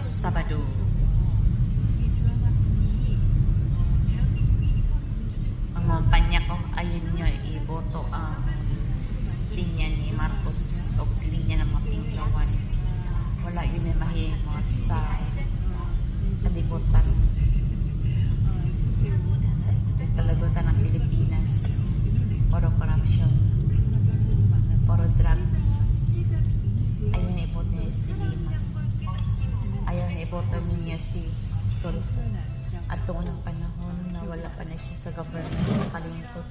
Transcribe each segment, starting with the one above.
Sabado. Ang kumpanya ko, ayun nyo, iboto ang linya ni Marcos o linya ng mga Pinklawan. Wala yun na mahimo sa kalibutan. Sa kalibutan ng Pilipinas. Puro corruption. Puro drugs. Ayun na iboto niya si Lima. Ayaw na iboto niya si Tulfo. At noong ng panahon na wala pa na siya sa government, nakalingkod.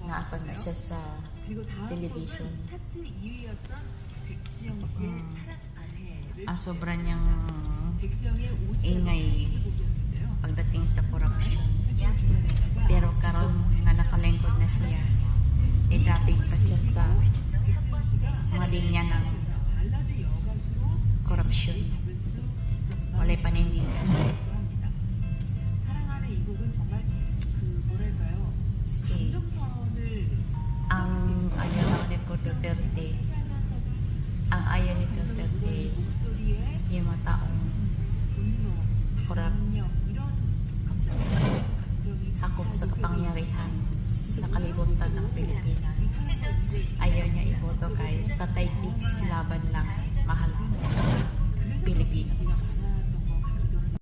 Naapag na siya sa television. Ang sobra niyang ingay pagdating sa corruption. Pero karon nga nakalingkod na siya, idapig pa siya sa mga linya ng corruption. Walay panindigan.